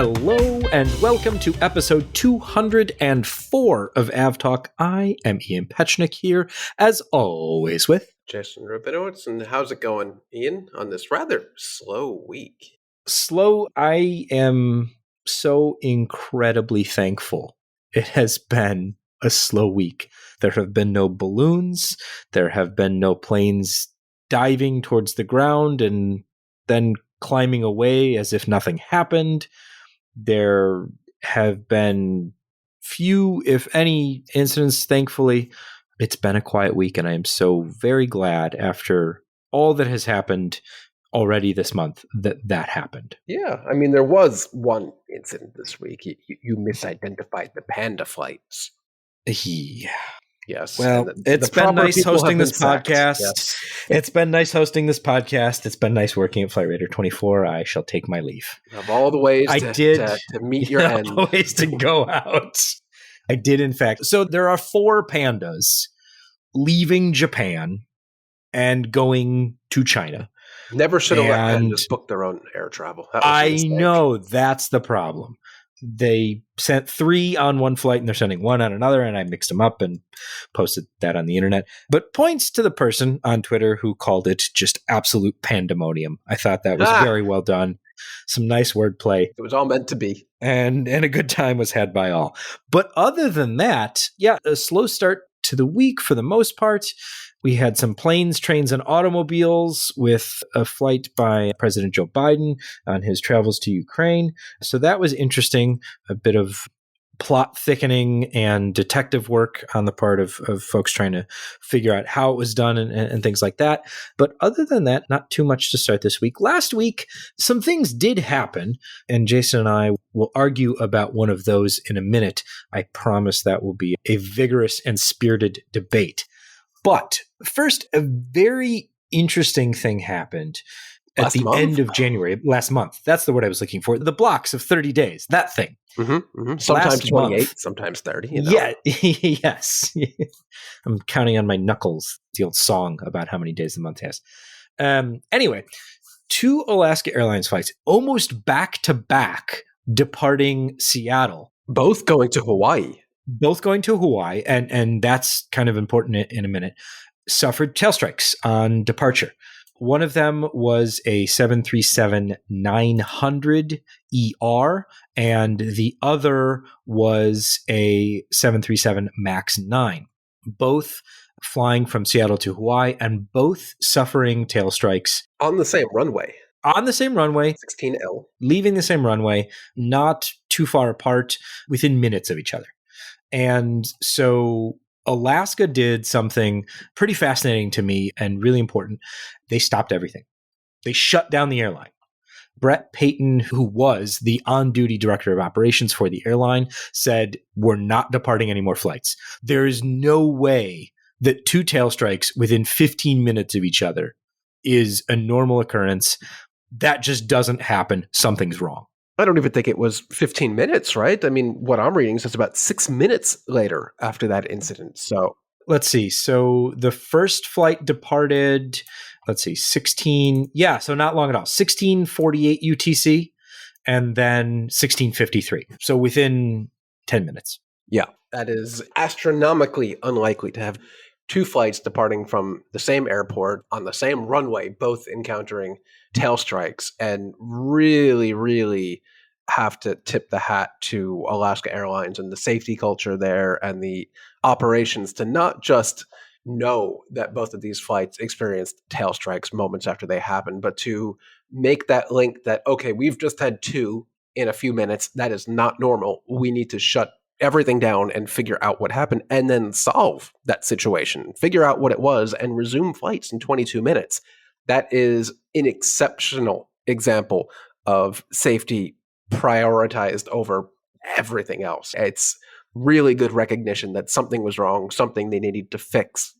Hello and welcome to episode 204 of AvTalk. I am Ian Petchnick here, as always, with Jason Rabinowitz. And how's it going, Ian, on this rather slow week? Slow. I am so incredibly thankful. It has been a slow week. There have been no balloons. There have been no planes diving towards the ground and then climbing away as if nothing happened. There have been few, if any, incidents, thankfully. It's been a quiet week, and I am so very glad after all that has happened already this month that happened. Yeah, I mean, there was one incident this week. You misidentified the panda flights. Yeah. Yes. Well, it's been nice hosting this podcast. Yes. It's been nice hosting this podcast. It's been nice working at Flight Radar 24. I shall take my leave. Of all the ways to meet your end. All the ways to go out. I did, in fact. So there are 4 pandas leaving Japan and going to China. Never should have let pandas book their own air travel. I know, that's the problem. They sent 3 on one flight and they're sending 1 on another, and I mixed them up and posted that on the internet. But points to the person on Twitter who called it just absolute pandemonium. I thought that was very well done. Some nice wordplay. It was all meant to be. And a good time was had by all. But other than that, yeah, a slow start to the week for the most part. We had some planes, trains, and automobiles with a flight by President Joe Biden on his travels to Ukraine. So that was interesting. A bit of plot thickening and detective work on the part of folks trying to figure out how it was done and things like that. But other than that, not too much to start this week. Last week, some things did happen, and Jason and I will argue about one of those in a minute. I promise that will be a vigorous and spirited debate. But first, a very interesting thing happened at the end of January, last month. That's the word I was looking for. The blocks of 30 days, that thing. Sometimes last 28, month, sometimes 30. You know. Yeah, yes. I'm counting on my knuckles, the old song about how many days the month has. Anyway, 2 Alaska Airlines flights, almost back to back, departing Seattle. Both going to Hawaii. And that's kind of important in a minute, suffered tail strikes on departure. One of them was a 737-900 ER, and the other was a 737 MAX 9, both flying from Seattle to Hawaii and both suffering tail strikes. On the same runway. 16L. Leaving the same runway, not too far apart, within minutes of each other. And so Alaska did something pretty fascinating to me and really important. They stopped everything. They shut down the airline. Brett Payton, who was the on-duty director of operations for the airline, said, "We're not departing any more flights." There is no way that 2 tail strikes within 15 minutes of each other is a normal occurrence. That just doesn't happen. Something's wrong. I don't even think it was 15 minutes, right? I mean, what I'm reading says about 6 minutes later after that incident. So let's see. So the first flight departed, 16. Yeah, so not long at all. 16:48 UTC and then 16:53. So within 10 minutes. Yeah, that is astronomically unlikely to have 2 flights departing from the same airport on the same runway, both encountering tail strikes, and really, really have to tip the hat to Alaska Airlines and the safety culture there and the operations to not just know that both of these flights experienced tail strikes moments after they happened, but to make that link that, okay, we've just had 2 in a few minutes. That is not normal. We need to shut everything down and figure out what happened and then solve that situation, figure out what it was, and resume flights in 22 minutes. That is an exceptional example of safety prioritized over everything else. It's really good recognition that something was wrong, something they needed to fix,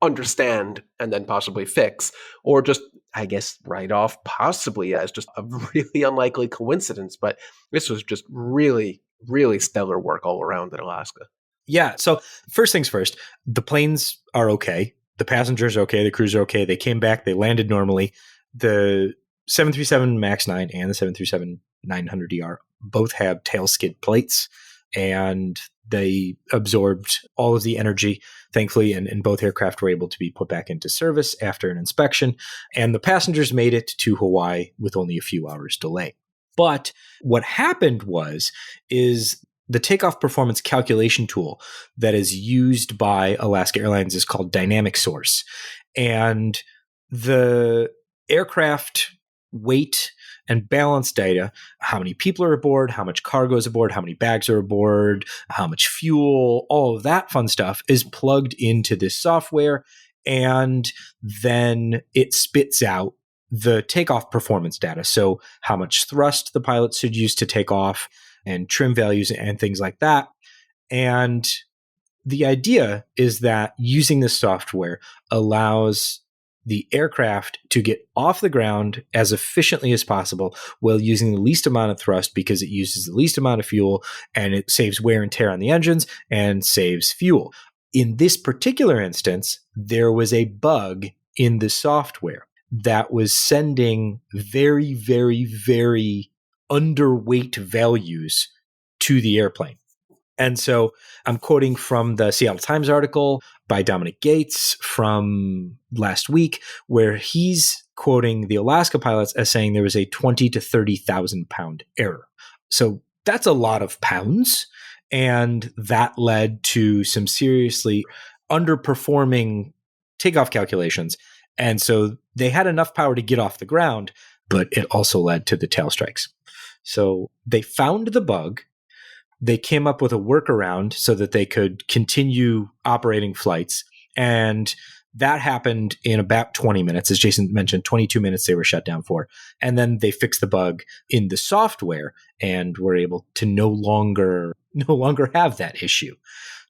understand, and then possibly fix, or just, I guess, write off possibly as just a really unlikely coincidence. But this was just really, really stellar work all around in Alaska. Yeah. So first things first, the planes are okay. The passengers are okay. The crews are okay. They came back. They landed normally. The 737 MAX 9 and the 737 900ER, both have tail skid plates, and they absorbed all of the energy, thankfully, and both aircraft were able to be put back into service after an inspection. And the passengers made it to Hawaii with only a few hours delay. But what happened is the takeoff performance calculation tool that is used by Alaska Airlines is called Dynamic Source. And the aircraft weight and balance data, how many people are aboard, how much cargo is aboard, how many bags are aboard, how much fuel, all of that fun stuff is plugged into this software. And then it spits out the takeoff performance data. So how much thrust the pilot should use to take off and trim values and things like that. And the idea is that using this software allows the aircraft to get off the ground as efficiently as possible while using the least amount of thrust, because it uses the least amount of fuel and it saves wear and tear on the engines and saves fuel. In this particular instance, there was a bug in the software that was sending very, very, very underweight values to the airplane. And so I'm quoting from the Seattle Times article by Dominic Gates from last week, where he's quoting the Alaska pilots as saying there was a 20 to 30,000 pound error. So that's a lot of pounds. And that led to some seriously underperforming takeoff calculations. And so they had enough power to get off the ground, but it also led to the tail strikes. So they found the bug. They came up with a workaround so that they could continue operating flights. And that happened in about 20 minutes. As Jason mentioned, 22 minutes they were shut down for. And then they fixed the bug in the software and were able to no longer have that issue.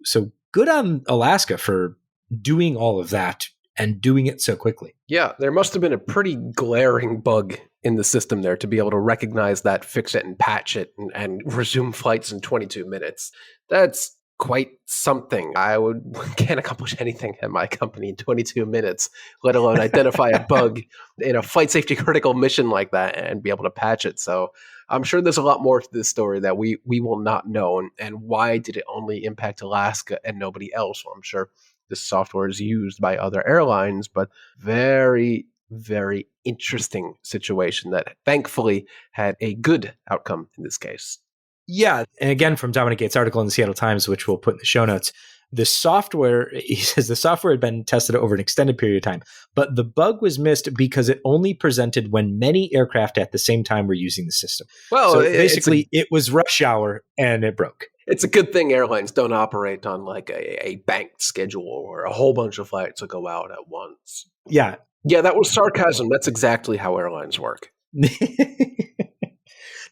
So good on Alaska for doing all of that and doing it so quickly. Yeah, there must have been a pretty glaring bug in the system there to be able to recognize that, fix it, and patch it, and resume flights in 22 minutes. That's quite something. Can't accomplish anything at my company in 22 minutes, let alone identify a bug in a flight safety critical mission like that and be able to patch it. So I'm sure there's a lot more to this story that we will not know. And why did it only impact Alaska and nobody else? Well, I'm sure this software is used by other airlines, but very, very interesting situation that thankfully had a good outcome in this case. Yeah. And again, from Dominic Gates' article in the Seattle Times, which we'll put in the show notes, the software, he says the software had been tested over an extended period of time, but the bug was missed because it only presented when many aircraft at the same time were using the system. Well, so basically it was rush hour and it broke. It's a good thing airlines don't operate on like a banked schedule or a whole bunch of flights that go out at once. Yeah. Yeah, that was sarcasm. That's exactly how airlines work.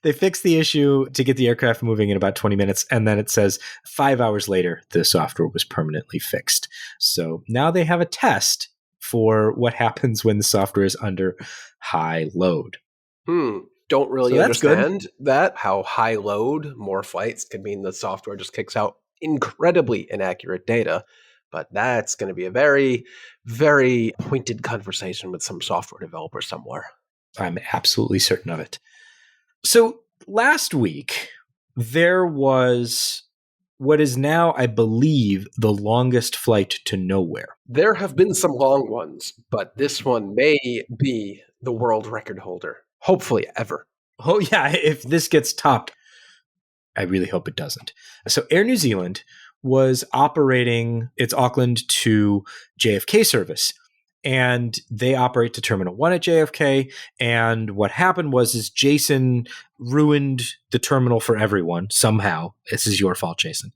They fixed the issue to get the aircraft moving in about 20 minutes. And then it says 5 hours later, the software was permanently fixed. So now they have a test for what happens when the software is under high load. Don't really understand that, how high load, more flights could mean the software just kicks out incredibly inaccurate data. But that's going to be a very, very pointed conversation with some software developer somewhere. I'm absolutely certain of it. So last week, there was what is now, I believe, the longest flight to nowhere. There have been some long ones, but this one may be the world record holder. Hopefully ever. Oh, yeah. If this gets topped, I really hope it doesn't. So Air New Zealand was operating its Auckland to JFK service. And they operate to Terminal 1 at JFK. And what happened is Jason ruined the terminal for everyone somehow. This is your fault, Jason.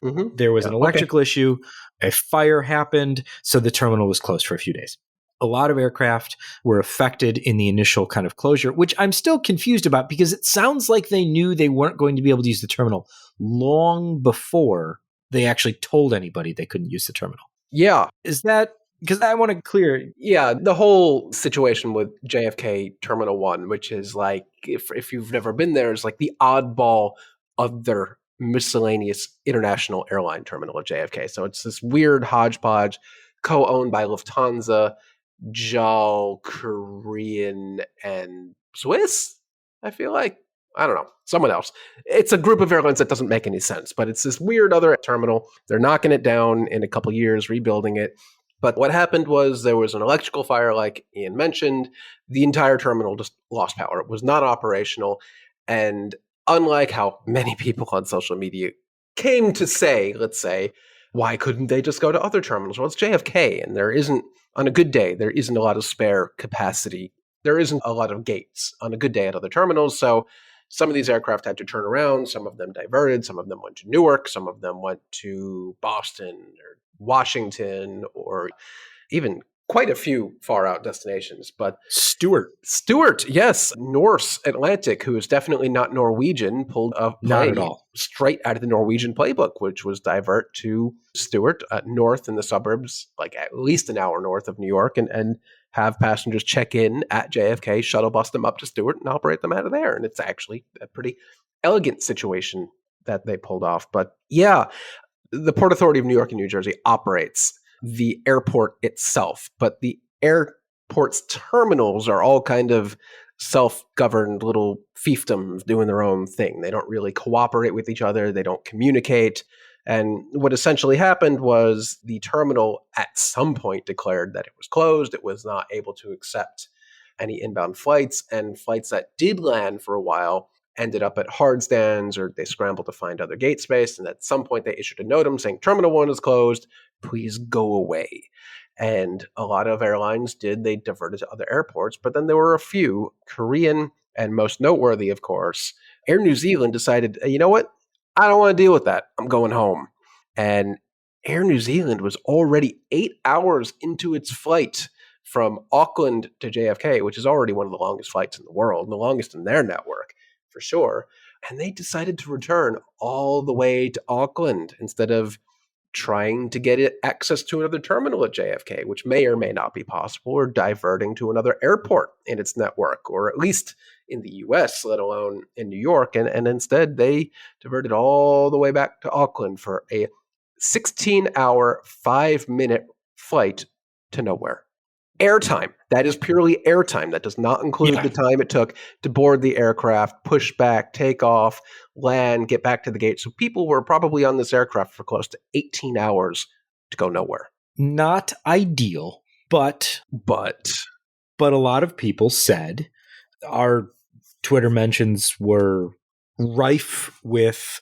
Mm-hmm. There was an electrical issue. A fire happened. So the terminal was closed for a few days. A lot of aircraft were affected in the initial kind of closure, which I'm still confused about because it sounds like they knew they weren't going to be able to use the terminal long before they actually told anybody they couldn't use the terminal. Yeah. Is that... Because I want to clear. Yeah, the whole situation with JFK Terminal 1, which is like, if you've never been there, is like the oddball other miscellaneous international airline terminal at JFK. So it's this weird hodgepodge co-owned by Lufthansa, JAL, Korean, and Swiss, I feel like. I don't know, someone else. It's a group of airlines that doesn't make any sense, but it's this weird other terminal. They're knocking it down in a couple years, rebuilding it. But what happened was there was an electrical fire, like Ian mentioned. The entire terminal just lost power. It was not operational. And unlike how many people on social media came to say, let's say, why couldn't they just go to other terminals? Well, it's JFK, and there isn't, on a good day, there isn't a lot of spare capacity. There isn't a lot of gates on a good day at other terminals. So some of these aircraft had to turn around. Some of them diverted. Some of them went to Newark. Some of them went to Boston or Washington, or even quite a few far out destinations. But Stewart, yes. Norse Atlantic, who is definitely not Norwegian, pulled a Not play at all. straight out of the Norwegian playbook, which was divert to Stewart, north in the suburbs, like at least an hour north of New York, and have passengers check in at JFK, shuttle bus them up to Stewart, and operate them out of there. And it's actually a pretty elegant situation that they pulled off. But yeah, the Port Authority of New York and New Jersey operates the airport itself, but the airport's terminals are all kind of self-governed little fiefdoms doing their own thing. They don't really cooperate with each other. They don't communicate. And what essentially happened was the terminal at some point declared that it was closed. It was not able to accept any inbound flights, and flights that did land for a while ended up at hard stands, or they scrambled to find other gate space. And at some point they issued a notum saying, Terminal 1 is closed, please go away. And a lot of airlines did. They diverted to other airports, but then there were a few, Korean and most noteworthy, of course, Air New Zealand decided, you know what? I don't want to deal with that. I'm going home. And Air New Zealand was already 8 hours into its flight from Auckland to JFK, which is already one of the longest flights in the world, and the longest in their network, for sure. And they decided to return all the way to Auckland instead of trying to get access to another terminal at JFK, which may or may not be possible, or diverting to another airport in its network, or at least in the US, let alone in New York. And instead, they diverted all the way back to Auckland for a 16-hour, 5-minute flight to nowhere. Airtime. That is purely airtime. That does not include the time it took to board the aircraft, push back, take off, land, get back to the gate. So people were probably on this aircraft for close to 18 hours to go nowhere. Not ideal, but a lot of people said, our Twitter mentions were rife with,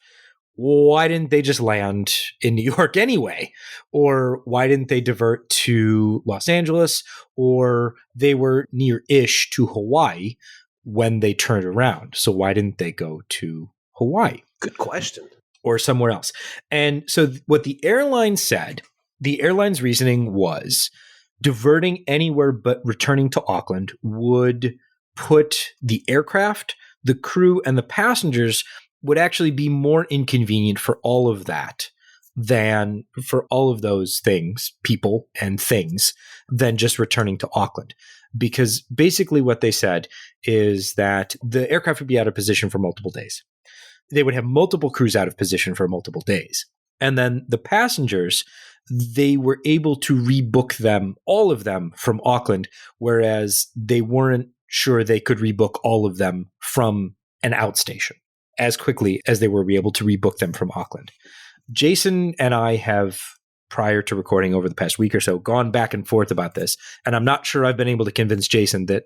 why didn't they just land in New York anyway? Or why didn't they divert to Los Angeles? Or they were near-ish to Hawaii when they turned around. So why didn't they go to Hawaii? Good question. Or somewhere else. And so what the airline said, the airline's reasoning was diverting anywhere but returning to Auckland would put the aircraft, the crew, and the passengers would actually be more inconvenient for all of that than for all of those things, people and things, than just returning to Auckland. Because basically what they said is that the aircraft would be out of position for multiple days. They would have multiple crews out of position for multiple days. And then the passengers, they were able to rebook them, all of them, from Auckland, whereas they weren't sure they could rebook all of them from an outstation as quickly as they were able to rebook them from Auckland. Jason and I have, prior to recording over the past week or so, gone back and forth about this. And I'm not sure I've been able to convince Jason that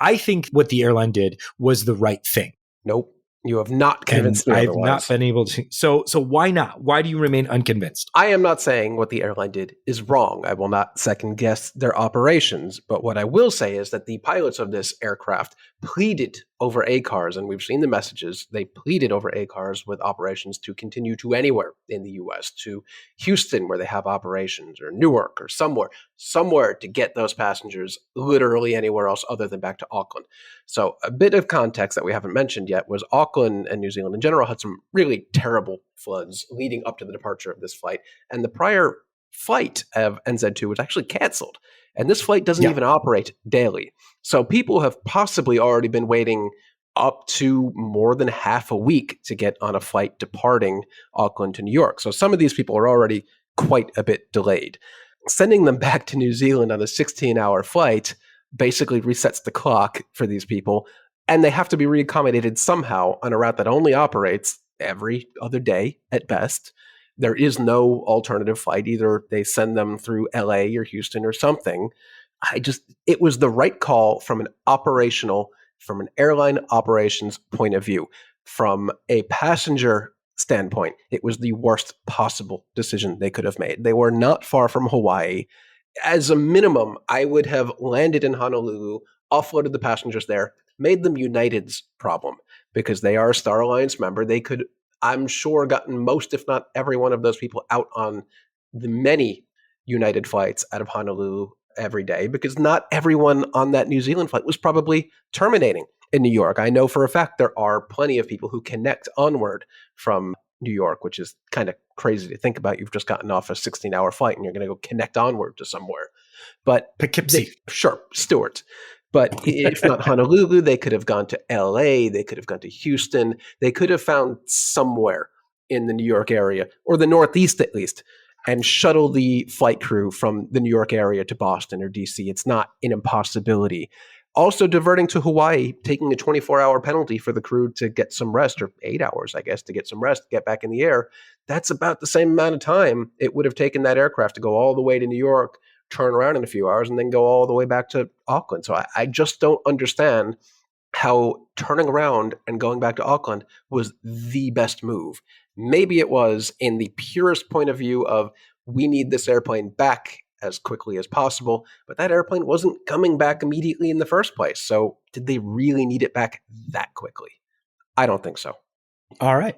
I think what the airline did was the right thing. Nope. You have not convinced me otherwise. I've not been able to. So why not? Why do you remain unconvinced? I am not saying what the airline did is wrong. I will not second guess their operations. But what I will say is that the pilots of this aircraft pleaded over ACARS, and we've seen the messages. They pleaded over ACARS with operations to continue to anywhere in the U.S., to Houston, where they have operations, or Newark, or somewhere to get those passengers literally anywhere else other than back to Auckland. So a bit of context that we haven't mentioned yet was Auckland and New Zealand in general had some really terrible floods leading up to the departure of this flight. And the prior flight of NZ2 was actually canceled. And this flight doesn't even operate daily. So people have possibly already been waiting up to more than half a week to get on a flight departing Auckland to New York. So some of these people are already quite a bit delayed. Sending them back to New Zealand on a 16-hour flight basically resets the clock for these people. And they have to be reaccommodated somehow on a route that only operates every other day at best. There is no alternative flight. Either they send them through LA or Houston or something. It was the right call from an airline operations point of view. From a passenger standpoint, it was the worst possible decision they could have made. They were not far from Hawaii. As a minimum, I would have landed in Honolulu, offloaded the passengers there, made them United's problem because they are a Star Alliance member. They could, I'm sure, gotten most, if not every one of those people out on the many United flights out of Honolulu every day, because not everyone on that New Zealand flight was probably terminating in New York. I know for a fact there are plenty of people who connect onward from New York, which is kind of crazy to think about. You've just gotten off a 16-hour flight and you're going to go connect onward to somewhere. But Poughkeepsie. Sure, Stewart. But if not Honolulu, they could have gone to LA, they could have gone to Houston, they could have found somewhere in the New York area, or the Northeast at least, and shuttle the flight crew from the New York area to Boston or DC. It's not an impossibility. Also, diverting to Hawaii, taking a 24-hour penalty for the crew to get some rest, or 8 hours, I guess, to get some rest, get back in the air. That's about the same amount of time it would have taken that aircraft to go all the way to New York, turn around in a few hours, and then go all the way back to Auckland. So I just don't understand how turning around and going back to Auckland was the best move. Maybe it was in the purest point of view of we need this airplane back as quickly as possible, but that airplane wasn't coming back immediately in the first place. So did they really need it back that quickly? I don't think so. All right.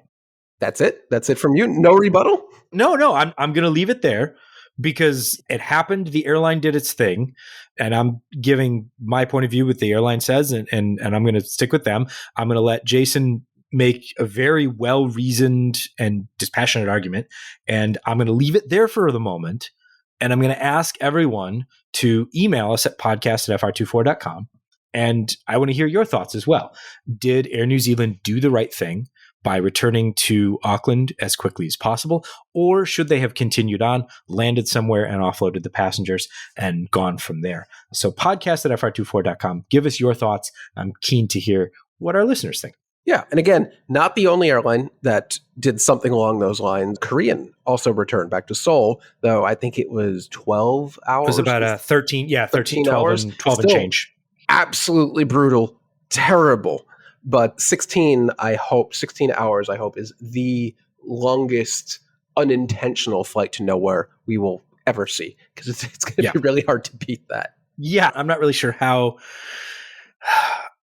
That's it. That's it from you. No rebuttal? No, I'm going to leave it there because it happened. The airline did its thing, and I'm giving my point of view what the airline says, and I'm going to stick with them. I'm going to let Jason make a very well-reasoned and dispassionate argument, and I'm going to leave it there for the moment. And I'm going to ask everyone to email us at podcast@fr24.com. And I want to hear your thoughts as well. Did Air New Zealand do the right thing by returning to Auckland as quickly as possible? Or should they have continued on, landed somewhere and offloaded the passengers and gone from there? So podcast@fr24.com. Give us your thoughts. I'm keen to hear what our listeners think. Yeah. And again, not the only airline that did something along those lines. Korean also returned back to Seoul, though I think it was 12 hours. It was about 13 12 hours. And 12 and change. Absolutely brutal, terrible. But 16 hours, I hope, is the longest unintentional flight to nowhere we will ever see, because it's going to be really hard to beat that. Yeah, I'm not really sure how.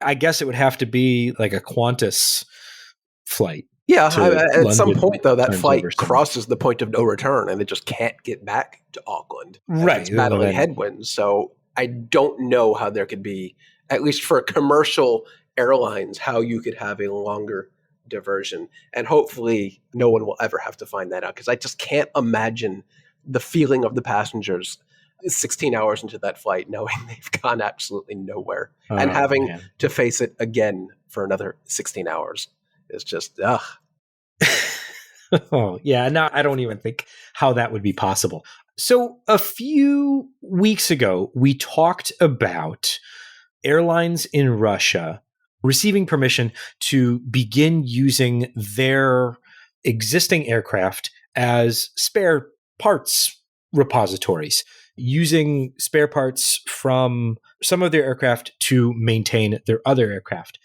I guess it would have to be like a Qantas flight. Yeah, at some point, though, that flight crosses the point of no return and it just can't get back to Auckland. Right. It's battling headwinds. So I don't know how there could be, at least for commercial airlines, how you could have a longer diversion. And hopefully no one will ever have to find that out, because I just can't imagine the feeling of the passengers 16 hours into that flight knowing they've gone absolutely nowhere and having to face it again for another 16 hours. It's just, ugh. Oh, yeah. No, I don't even think how that would be possible. So a few weeks ago, we talked about airlines in Russia receiving permission to begin using their existing aircraft as spare parts repositories, using spare parts from some of their aircraft to maintain their other aircraft.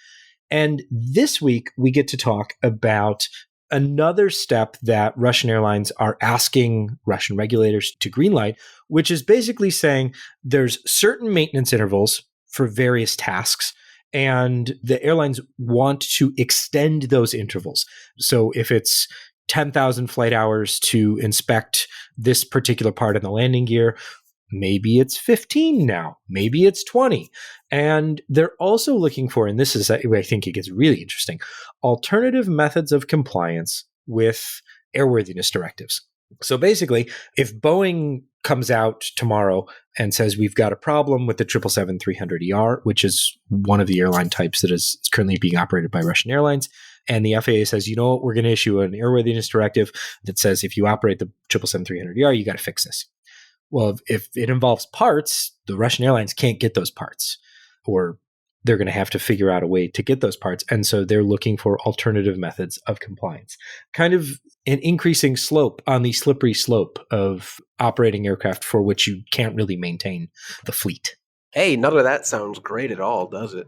And this week, we get to talk about another step that Russian airlines are asking Russian regulators to greenlight, which is basically saying there's certain maintenance intervals for various tasks, and the airlines want to extend those intervals. So if it's 10,000 flight hours to inspect this particular part in the landing gear, maybe it's 15 now, maybe it's 20. And they're also looking for, and this is where I think it gets really interesting, alternative methods of compliance with airworthiness directives. So basically, if Boeing comes out tomorrow and says we've got a problem with the 777-300ER, which is one of the airline types that is currently being operated by Russian airlines, and the FAA says, you know what, we're going to issue an airworthiness directive that says if you operate the 777-300ER, you got to fix this. Well, if it involves parts, the Russian airlines can't get those parts, or they're going to have to figure out a way to get those parts. And so they're looking for alternative methods of compliance. Kind of an increasing slope on the slippery slope of operating aircraft for which you can't really maintain the fleet. Hey, none of that sounds great at all, does it?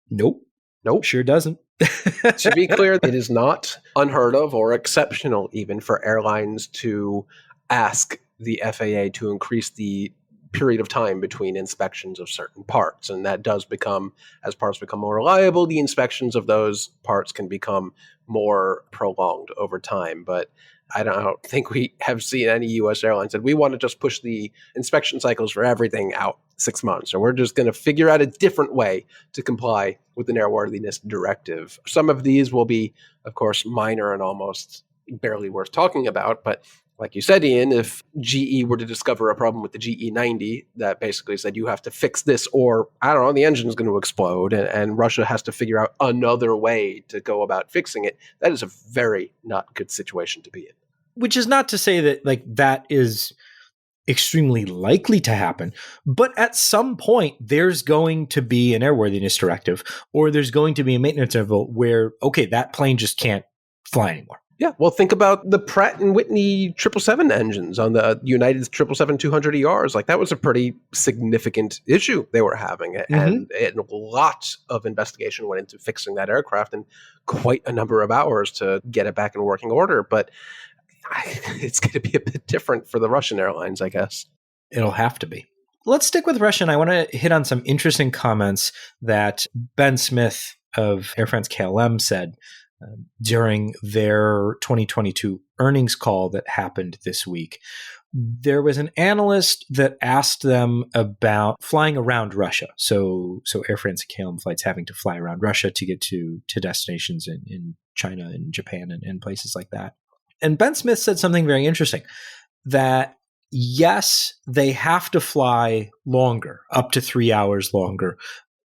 Nope. Nope. Sure doesn't. To be clear, it is not unheard of or exceptional even for airlines to ask the FAA to increase the period of time between inspections of certain parts. And that does become, as parts become more reliable, the inspections of those parts can become more prolonged over time. But I don't think we have seen any U.S. airlines that we want to just push the inspection cycles for everything out 6 months, or we're just going to figure out a different way to comply with an airworthiness directive. Some of these will be, of course, minor and almost barely worth talking about, but like you said, Ian, if GE were to discover a problem with the GE90 that basically said you have to fix this or, I don't know, the engine is going to explode and Russia has to figure out another way to go about fixing it, that is a very not good situation to be in. Which is not to say that that is extremely likely to happen, but at some point there's going to be an airworthiness directive or there's going to be a maintenance interval where, okay, that plane just can't fly anymore. Yeah, well, think about the Pratt & Whitney 777 engines on the United 777-200ERs. Like, that was a pretty significant issue they were having. And a lot of investigation went into fixing that aircraft and quite a number of hours to get it back in working order. But it's going to be a bit different for the Russian airlines, I guess. It'll have to be. Let's stick with Russia. And I want to hit on some interesting comments that Ben Smith of Air France KLM said during their 2022 earnings call that happened this week. There was an analyst that asked them about flying around Russia. So Air France KLM flights having to fly around Russia to get to destinations in China and Japan and places like that. And Ben Smith said something very interesting, that yes, they have to fly longer, up to 3 hours longer,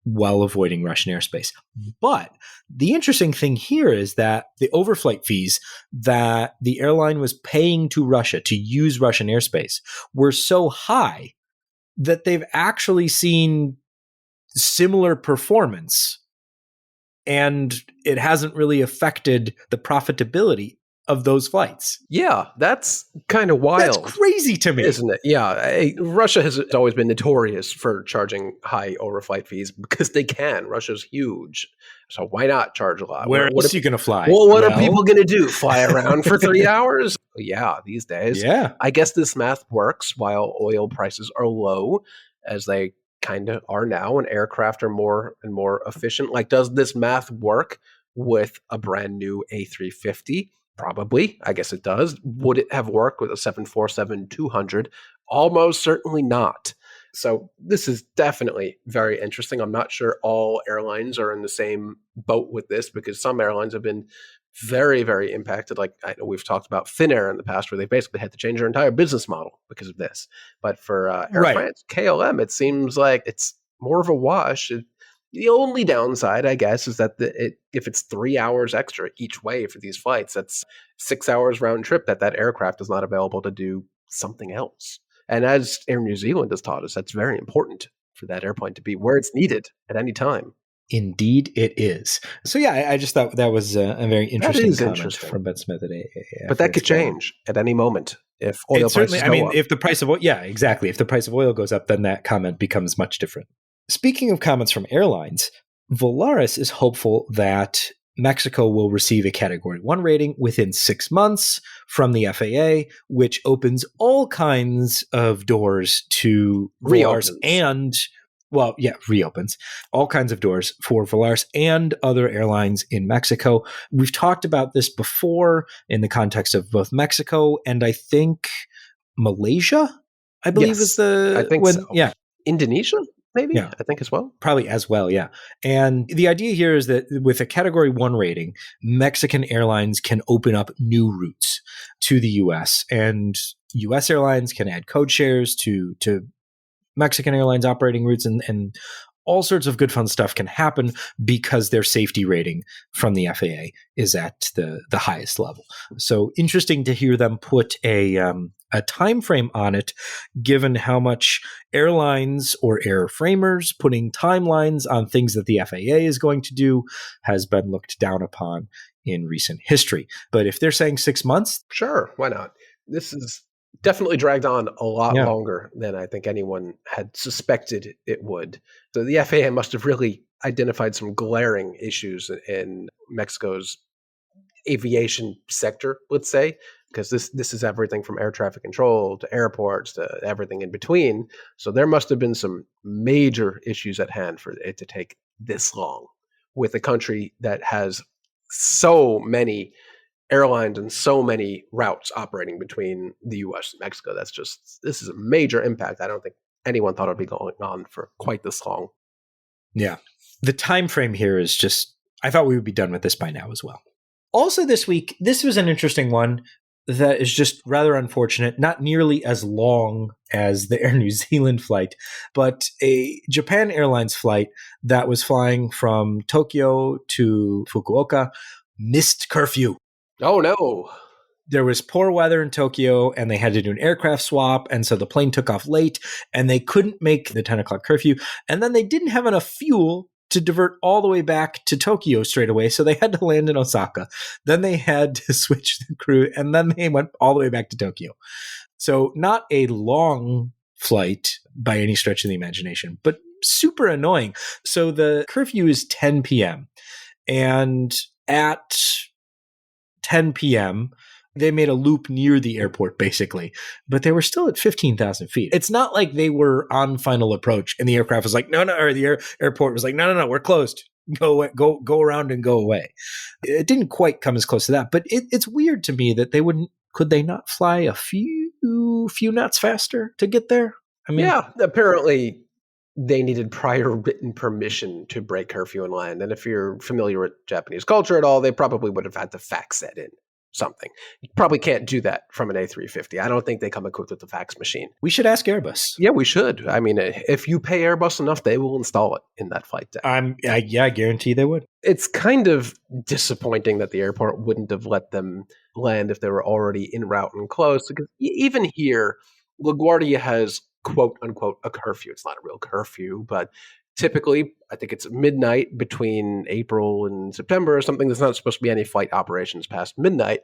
while avoiding Russian airspace. But the interesting thing here is that the overflight fees that the airline was paying to Russia to use Russian airspace were so high that they've actually seen similar performance, and it hasn't really affected the profitability of those flights. Yeah, that's kind of wild. That's crazy to me. Isn't it? Yeah. Russia has always been notorious for charging high overflight fees because they can. Russia's huge. So why not charge a lot? Where else are you going to fly? Well, what are people going to do? Fly around for 3 hours? Yeah, these days. Yeah. I guess this math works while oil prices are low, as they kind of are now, and aircraft are more and more efficient. Like, does this math work with a brand new A350? Probably. I guess it does. Would it have worked with a 747-200? Almost certainly not. So this is definitely very interesting. I'm not sure all airlines are in the same boat with this, because some airlines have been very, very impacted. Like, I know we've talked about Finnair in the past, where they basically had to change their entire business model because of this. But for Air France, KLM, it seems like it's more of a wash. The only downside, I guess, is that if it's 3 hours extra each way for these flights, that's 6 hours round trip that aircraft is not available to do something else. And as Air New Zealand has taught us, that's very important for that airplane to be where it's needed at any time. Indeed, it is. So yeah, I just thought that was a very interesting comment from Ben Smith at But that could change at any moment if oil prices go up. If the price of oil, yeah, exactly. If the price of oil goes up, then that comment becomes much different. Speaking of comments from airlines, Volaris is hopeful that Mexico will receive a Category 1 rating within 6 months from the FAA, which opens all kinds of doors to Volaris reopens all kinds of doors for Volaris and other airlines in Mexico. We've talked about this before in the context of both Mexico and I think Malaysia, I believe is the... I think so. Yeah. Indonesia? Maybe, yeah. I think as well. Probably as well, yeah. And the idea here is that with a Category 1 rating, Mexican airlines can open up new routes to the U.S. and U.S. airlines can add code shares to Mexican airlines operating routes, and all sorts of good fun stuff can happen because their safety rating from the FAA is at the highest level. So interesting to hear them put a a time frame on it, given how much airlines or airframers putting timelines on things that the FAA is going to do has been looked down upon in recent history. But if they're saying 6 months, sure, why not? This is definitely dragged on a lot yeah. longer than I think anyone had suspected it would. So the FAA must have really identified some glaring issues in Mexico's aviation sector, let's say, because this is everything from air traffic control to airports to everything in between. So there must have been some major issues at hand for it to take this long with a country that has so many airlines and so many routes operating between the US and Mexico. This is a major impact. I don't think anyone thought it'd be going on for quite this long. Yeah. The time frame here is just, I thought we would be done with this by now as well. Also this week, this was an interesting one that is just rather unfortunate, not nearly as long as the Air New Zealand flight, but a Japan Airlines flight that was flying from Tokyo to Fukuoka missed curfew. Oh, no. There was poor weather in Tokyo and they had to do an aircraft swap. And so the plane took off late and they couldn't make the 10 o'clock curfew. And then they didn't have enough fuel to divert all the way back to Tokyo straight away. So they had to land in Osaka. Then they had to switch the crew and then they went all the way back to Tokyo. So not a long flight by any stretch of the imagination, but super annoying. So the curfew is 10 p.m. and at 10 p.m., they made a loop near the airport, basically, but they were still at 15,000 feet. It's not like they were on final approach and the aircraft was like, no, or the airport was like, no, we're closed. Go around and go away. It didn't quite come as close to that, but it's weird to me that could they not fly a few knots faster to get there? I mean, yeah, apparently they needed prior written permission to break curfew and land. And if you're familiar with Japanese culture at all, they probably would have had to fax that in. Something. You probably can't do that from an A350. I don't think they come equipped with a fax machine. We should ask Airbus. Yeah, we should. I mean, if you pay Airbus enough, they will install it in that flight deck. I guarantee they would. It's kind of disappointing that the airport wouldn't have let them land if they were already en route and close. Because even here, LaGuardia has, quote unquote, a curfew. It's not a real curfew, but typically, I think it's midnight between April and September or something. There's not supposed to be any flight operations past midnight,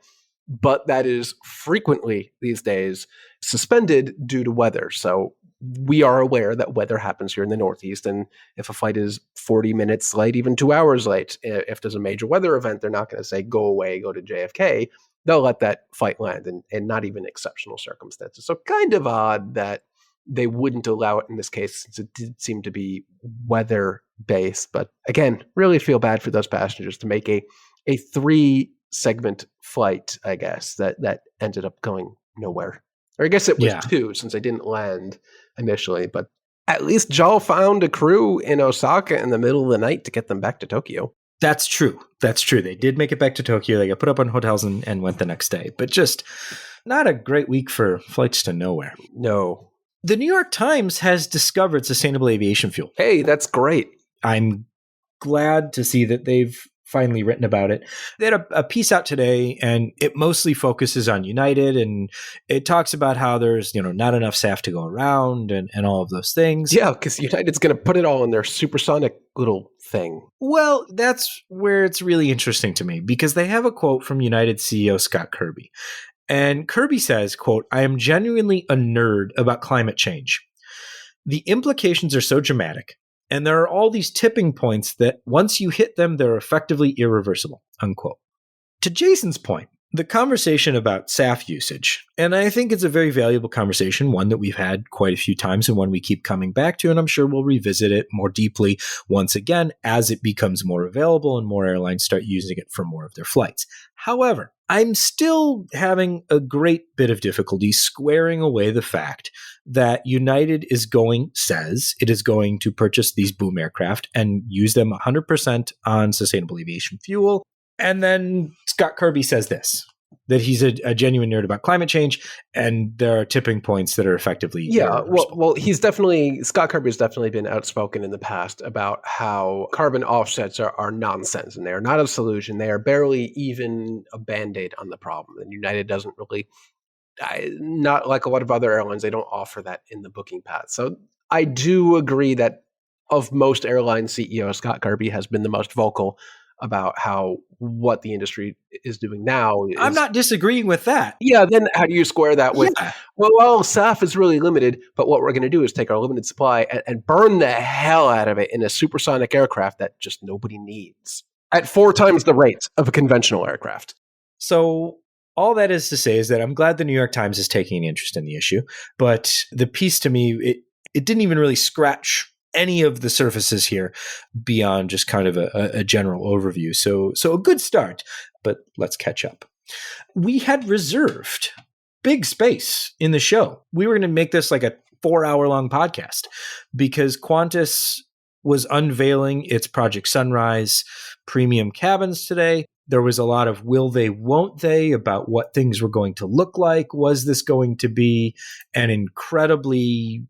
but that is frequently these days suspended due to weather. So we are aware that weather happens here in the Northeast, and if a flight is 40 minutes late, even 2 hours late, if there's a major weather event, they're not going to say, go away, go to JFK. They'll let that flight land in not even exceptional circumstances. So kind of odd that they wouldn't allow it in this case, since it did seem to be weather-based. But again, really feel bad for those passengers to make a 3-segment flight, I guess, that ended up going nowhere. Or I guess it was 2, since they didn't land initially. But at least JAL found a crew in Osaka in the middle of the night to get them back to Tokyo. That's true. They did make it back to Tokyo. They got put up on hotels and went the next day. But just not a great week for flights to nowhere. No. The New York Times has discovered sustainable aviation fuel. Hey, that's great. I'm glad to see that they've finally written about it. They had a piece out today, and it mostly focuses on United, and it talks about how there's not enough SAF to go around and all of those things. Yeah, because United's going to put it all in their supersonic little thing. Well, that's where it's really interesting to me, because they have a quote from United CEO Scott Kirby. And Kirby says, quote, "I am genuinely a nerd about climate change. The implications are so dramatic, and there are all these tipping points that once you hit them, they're effectively irreversible," unquote. To Jason's point, the conversation about SAF usage, and I think it's a very valuable conversation, one that we've had quite a few times and one we keep coming back to, and I'm sure we'll revisit it more deeply once again as it becomes more available and more airlines start using it for more of their flights. However, I'm still having a great bit of difficulty squaring away the fact that United says it is going to purchase these boom aircraft and use them 100% on sustainable aviation fuel. And then Scott Kirby says this, that he's a genuine nerd about climate change, and there are tipping points that are effectively well, Scott Kirby has definitely been outspoken in the past about how carbon offsets are nonsense, and they are not a solution. They are barely even a Band-Aid on the problem, and United doesn't really not like a lot of other airlines, they don't offer that in the booking path. So I do agree that of most airline CEOs, Scott Kirby has been the most vocal about how what the industry is doing now I'm is. not disagreeing with that. Yeah, then how do you square that with, Yeah. well, SAF is really limited, but what we're going to do is take our limited supply and burn the hell out of it in a supersonic aircraft that just nobody needs at 4 times the rate of a conventional aircraft. So all that is to say is that I'm glad the New York Times is taking an interest in the issue, but the piece to me, it didn't even really scratch any of the surfaces here beyond just kind of a general overview. So a good start, but let's catch up. We had reserved big space in the show. We were going to make this like a 4-hour long podcast because Qantas was unveiling its Project Sunrise premium cabins today. There was a lot of will they, won't they about what things were going to look like. Was this going to be an incredibly,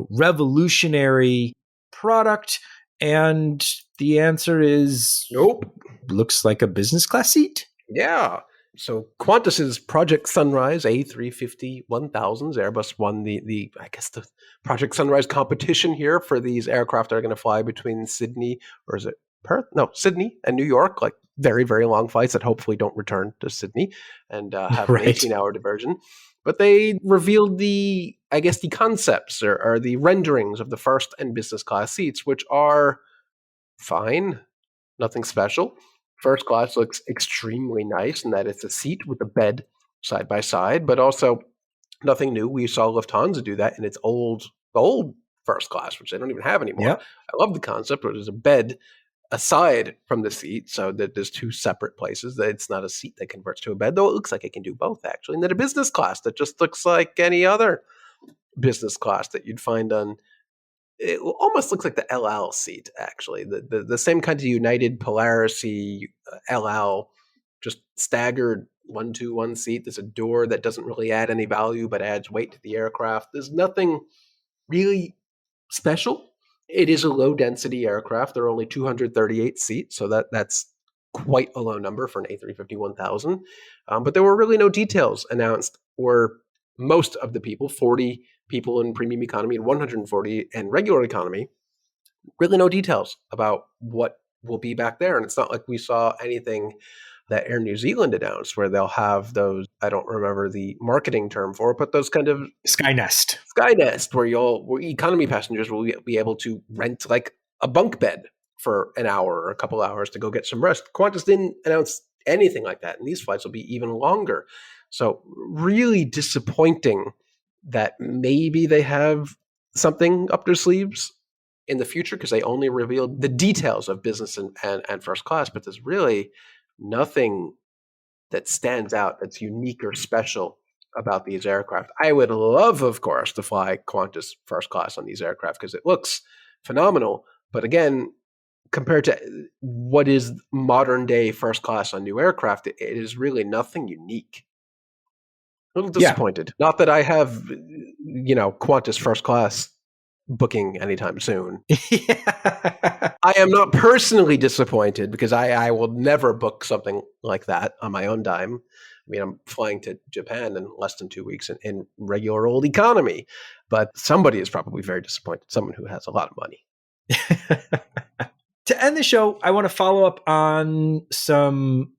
revolutionary product? And the answer is Nope. Looks like a business class seat. Yeah. So Qantas's Project Sunrise A350-1000s, Airbus won the Project Sunrise competition here for these aircraft that are going to fly between Sydney, or is it Perth? No, Sydney and New York, like very, very long flights that hopefully don't return to Sydney and have Right. an 18-hour diversion. But they revealed the concepts or the renderings of the first and business class seats, which are fine, nothing special. First class looks extremely nice in that it's a seat with a bed side by side, but also nothing new. We saw Lufthansa do that in its old first class, which they don't even have anymore. Yep. I love the concept, but there's a bed aside from the seat, so that there's two separate places. That it's not a seat that converts to a bed, though it looks like it can do both, actually. And then a business class that just looks like any other business class that you'd find on. It almost looks like the LL seat, actually. The same kind of United Polaris LL, just staggered 1-2-1 seat. There's a door that doesn't really add any value, but adds weight to the aircraft. There's nothing really special. It is a low density aircraft. There are only 238 seats, so that's quite a low number for an A350-1000. But there were really no details announced, or most of the people, 40 people in premium economy and 140 in regular economy, really no details about what will be back there. And it's not like we saw anything that Air New Zealand announced where they'll have those, I don't remember the marketing term for it, but those kind of Skynest, where economy passengers will be able to rent like a bunk bed for an hour or a couple hours to go get some rest. Qantas didn't announce anything like that, and these flights will be even longer. So really disappointing that maybe they have something up their sleeves in the future, because they only revealed the details of business and first class, but there's really nothing that stands out that's unique or special about these aircraft. I would love, of course, to fly Qantas first class on these aircraft because it looks phenomenal. But again, compared to what is modern day first class on new aircraft, it is really nothing unique. A little disappointed. Yeah. Not that I have, Qantas first class booking anytime soon. Yeah. I am not personally disappointed because I will never book something like that on my own dime. I mean, I'm flying to Japan in less than 2 weeks in regular old economy, but somebody is probably very disappointed, someone who has a lot of money. To end the show, I want to follow up on some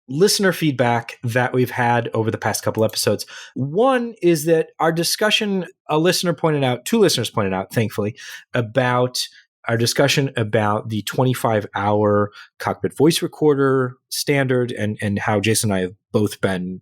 listener feedback that we've had over the past couple episodes. One is that our discussion, two listeners pointed out, thankfully, about our discussion about the 25-hour cockpit voice recorder standard and how Jason and I have both been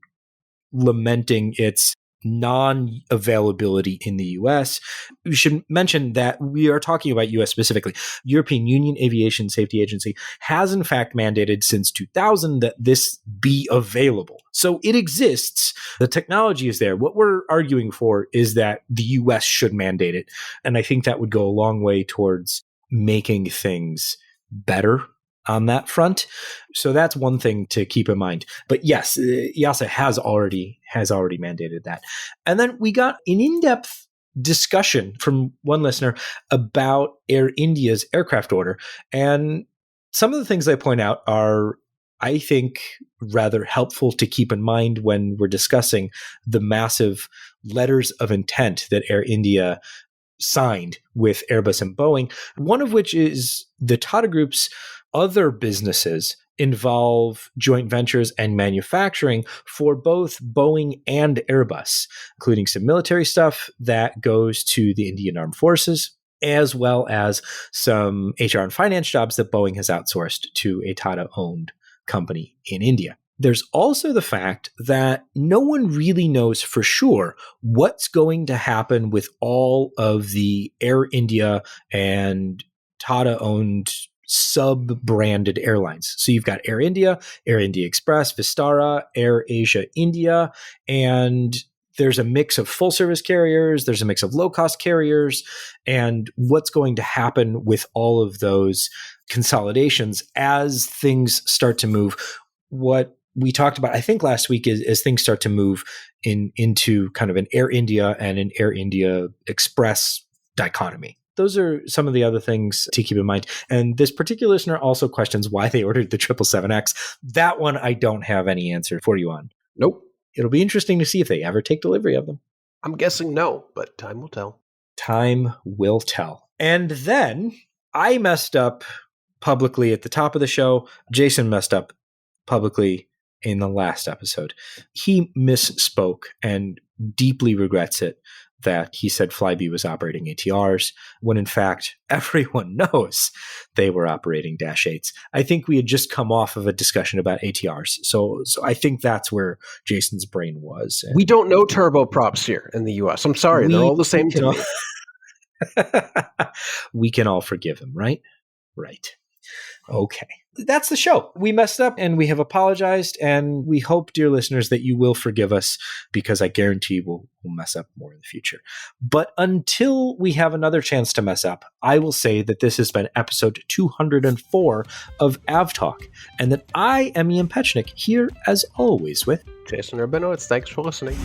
lamenting its non-availability in the US. We should mention that we are talking about US specifically. European Union Aviation Safety Agency has in fact mandated since 2000 that this be available. So it exists. The technology is there. What we're arguing for is that the US should mandate it. And I think that would go a long way towards making things better on that front. So that's one thing to keep in mind. But yes, EASA has already mandated that. And then we got an in-depth discussion from one listener about Air India's aircraft order. And some of the things they point out are I think, rather helpful to keep in mind when we're discussing the massive letters of intent that Air India signed with Airbus and Boeing, one of which is the Tata Group's other businesses involve joint ventures and manufacturing for both Boeing and Airbus, including some military stuff that goes to the Indian Armed Forces, as well as some HR and finance jobs that Boeing has outsourced to a Tata-owned company in India. There's also the fact that no one really knows for sure what's going to happen with all of the Air India and Tata-owned sub-branded airlines. So you've got Air India Express, Vistara, Air Asia India, and there's a mix of full-service carriers, there's a mix of low-cost carriers, and what's going to happen with all of those consolidations as things start to move. What we talked about, I think last week, is as things start to move into kind of an Air India and an Air India Express dichotomy. Those are some of the other things to keep in mind. And this particular listener also questions why they ordered the 777X. That one I don't have any answer for you on. Nope. It'll be interesting to see if they ever take delivery of them. I'm guessing no, but time will tell. Time will tell. And then I messed up publicly at the top of the show. Jason messed up publicly in the last episode. He misspoke and deeply regrets it that he said Flybe was operating ATRs, when in fact everyone knows they were operating Dash 8s. I think we had just come off of a discussion about ATRs. So I think that's where Jason's brain was. And we don't know turboprops here in the US. I'm sorry, they're all the same to me. We can all forgive him, right? Right. Okay. That's the show. We messed up and we have apologized, and we hope, dear listeners, that you will forgive us, because I guarantee we'll mess up more in the future. But until we have another chance to mess up, I will say that this has been episode 204 of AvTalk, and that I am Ian Petchnick, here as always with Jason Rabinowitz. Thanks for listening.